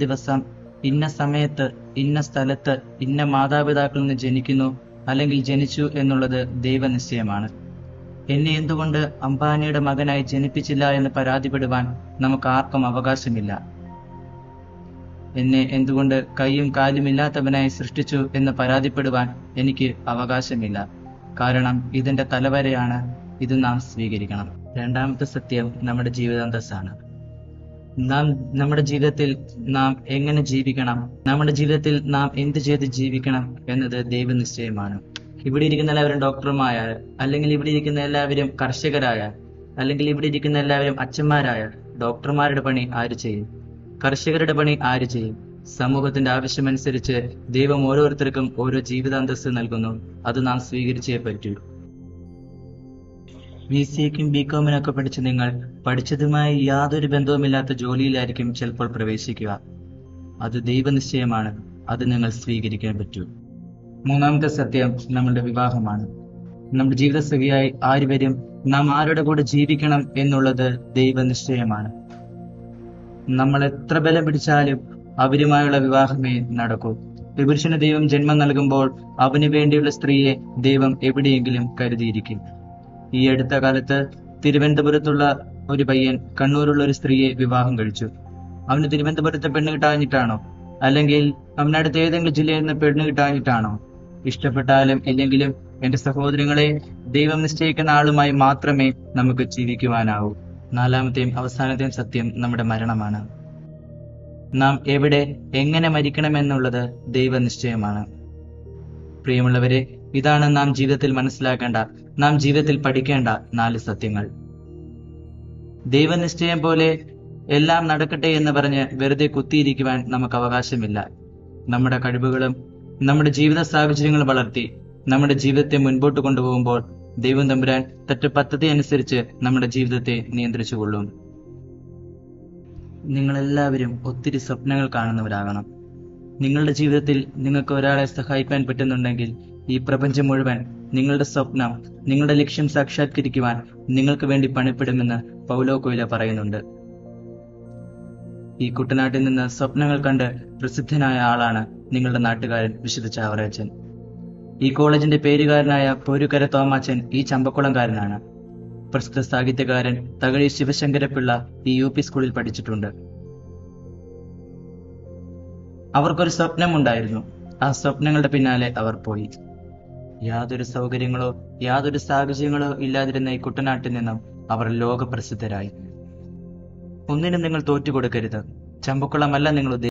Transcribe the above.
ദിവസം ഇന്ന സമയത്ത് ഇന്ന സ്ഥലത്ത് ഇന്ന മാതാപിതാക്കളിൽ നിന്ന് ജനിക്കുന്നു അല്ലെങ്കിൽ ജനിച്ചു എന്നുള്ളത് ദൈവനിശ്ചയമാണ്. എന്നെ എന്തുകൊണ്ട് അംബാനിയുടെ മകനായി ജനിപ്പിച്ചില്ല എന്ന് പരാതിപ്പെടുവാൻ നമുക്ക് ആർക്കും അവകാശമില്ല. എന്നെ എന്തുകൊണ്ട് കൈയും കാലും ഇല്ലാത്തവനായി സൃഷ്ടിച്ചു എന്ന് പരാതിപ്പെടുവാൻ എനിക്ക് അവകാശമില്ല. കാരണം ഇതിന്റെ തലവരെയാണ്. ഇത് നാം സ്വീകരിക്കണം. രണ്ടാമത്തെ സത്യം നമ്മുടെ ജീവിതാന്തസ്സാണ്. നമ്മുടെ ജീവിതത്തിൽ നാം എങ്ങനെ ജീവിക്കണം, നമ്മുടെ ജീവിതത്തിൽ നാം എന്ത് ചെയ്ത് ജീവിക്കണം എന്നത് ദൈവനിശ്ചയമാണ്. ഇവിടെ ഇരിക്കുന്ന എല്ലാവരും ഡോക്ടർമാരായ, അല്ലെങ്കിൽ ഇവിടെ ഇരിക്കുന്ന എല്ലാവരും കർഷകരായ, അല്ലെങ്കിൽ ഇവിടെ ഇരിക്കുന്ന എല്ലാവരും അച്ഛന്മാരായ, ഡോക്ടർമാരുടെ പണി ആര് ചെയ്യും? കർഷകരുടെ പണി ആര് ചെയ്യും? സമൂഹത്തിന്റെ ആവശ്യമനുസരിച്ച് ദൈവം ഓരോരുത്തർക്കും ഓരോ ജീവിതാന്തസ്സ് നൽകുന്നു. അത് നാം സ്വീകരിച്ചേ പറ്റൂ. BCAക്കും BComനൊക്കെ പഠിച്ച് നിങ്ങൾ പഠിച്ചതുമായി യാതൊരു ബന്ധവുമില്ലാത്ത ജോലിയിലായിരിക്കും ചിലപ്പോൾ പ്രവേശിക്കുക. അത് ദൈവനിശ്ചയമാണ്. അത് നിങ്ങൾ സ്വീകരിക്കാൻ പറ്റൂ. മൂന്നാമത്തെ സത്യം നമ്മുടെ വിവാഹമാണ്. നമ്മുടെ ജീവിതസഖിയായി ആര് വരും, നാം ആരുടെ കൂടെ ജീവിക്കണം എന്നുള്ളത് ദൈവനിശ്ചയമാണ്. നമ്മൾ എത്ര ബലം പിടിച്ചാലും അവരുമായുള്ള വിവാഹമേ നടക്കൂ. പുരുഷന് ദൈവം ജന്മം നൽകുമ്പോൾ അവന് വേണ്ടിയുള്ള സ്ത്രീയെ ദൈവം എവിടെയെങ്കിലും കരുതിയിരിക്കും. ഈ അടുത്ത കാലത്ത് തിരുവനന്തപുരത്തുള്ള ഒരു പയ്യൻ കണ്ണൂരുള്ള ഒരു സ്ത്രീയെ വിവാഹം കഴിച്ചു. അവന് തിരുവനന്തപുരത്തെ പെണ്ണ് കിട്ടാഞ്ഞിട്ടാണോ, അല്ലെങ്കിൽ അവനടുത്ത് ഏതെങ്കിലും ജില്ലയിൽ നിന്ന് പെണ്ണ് കിട്ടാഞ്ഞിട്ടാണോ? ഇഷ്ടപ്പെട്ടാലും ഇല്ലെങ്കിലും എന്റെ സഹോദരങ്ങളെ, ദൈവം നിശ്ചയിക്കുന്ന ആളുമായി മാത്രമേ നമുക്ക് ജീവിക്കുവാനാവൂ. നാലാമത്തെയും അവസാനത്തെയും സത്യം നമ്മുടെ മരണമാണ്. നാം എവിടെ എങ്ങനെ മരിക്കണമെന്നുള്ളത് ദൈവനിശ്ചയമാണ്. പ്രിയമുള്ളവരെ, ഇതാണ് നാം ജീവിതത്തിൽ മനസ്സിലാക്കേണ്ട, നാം ജീവിതത്തിൽ പഠിക്കേണ്ട 4 സത്യങ്ങൾ. ദൈവനിശ്ചയം പോലെ എല്ലാം നടക്കട്ടെ എന്ന് പറഞ്ഞ് വെറുതെ കുത്തിയിരിക്കുവാൻ നമുക്ക് അവകാശമില്ല. നമ്മുടെ കഴിവുകളും നമ്മുടെ ജീവിത സാഹചര്യങ്ങൾ വളർത്തി നമ്മുടെ ജീവിതത്തെ മുൻപോട്ട് കൊണ്ടുപോകുമ്പോൾ ദൈവം തമ്പുരാൻ തന്റെ പദ്ധതി അനുസരിച്ച് നമ്മുടെ ജീവിതത്തെ നിയന്ത്രിച്ചുകൊള്ളും. നിങ്ങളെല്ലാവരും ഒത്തിരി സ്വപ്നങ്ങൾ കാണുന്നവരാകണം. നിങ്ങളുടെ ജീവിതത്തിൽ നിങ്ങൾക്ക് ഒരാളെ സഹായിക്കാൻ പറ്റുന്നുണ്ടെങ്കിൽ ഈ പ്രപഞ്ചം മുഴുവൻ നിങ്ങളുടെ സ്വപ്നം, നിങ്ങളുടെ ലക്ഷ്യം സാക്ഷാത്കരിക്കുവാൻ നിങ്ങൾക്ക് വേണ്ടി പണിപ്പെടുമെന്ന് പൗലോ കൊയ്ലോ പറയുന്നുണ്ട്. ഈ കുട്ടനാട്ടിൽ നിന്ന് സ്വപ്നങ്ങൾ കണ്ട് പ്രസിദ്ധനായ ആളാണ് നിങ്ങളുടെ നാട്ടുകാരൻ വിശുദ്ധ ചാവറയച്ചൻ. ഈ കോളേജിന്റെ പേരുകാരനായ പോരുകര തോമാച്ചൻ ഈ ചമ്പക്കുളംകാരനാണ്. പ്രസിദ്ധ സാഹിത്യകാരൻ തകഴി ശിവശങ്കരപിള്ള ഈ UP സ്കൂളിൽ പഠിച്ചിട്ടുണ്ട്. അവർക്കൊരു സ്വപ്നമുണ്ടായിരുന്നു. ആ സ്വപ്നങ്ങളുടെ പിന്നാലെ അവർ പോയി. യാതൊരു സൗകര്യങ്ങളോ യാതൊരു സാഹചര്യങ്ങളോ ഇല്ലാതിരുന്ന ഈ കുട്ടനാട്ടിൽ നിന്നും അവർ ലോകപ്രസിദ്ധരായി. ഒന്നിനും നിങ്ങൾ തോറ്റുകൊടുക്കരുത്. ചമ്പക്കുളമല്ല നിങ്ങൾ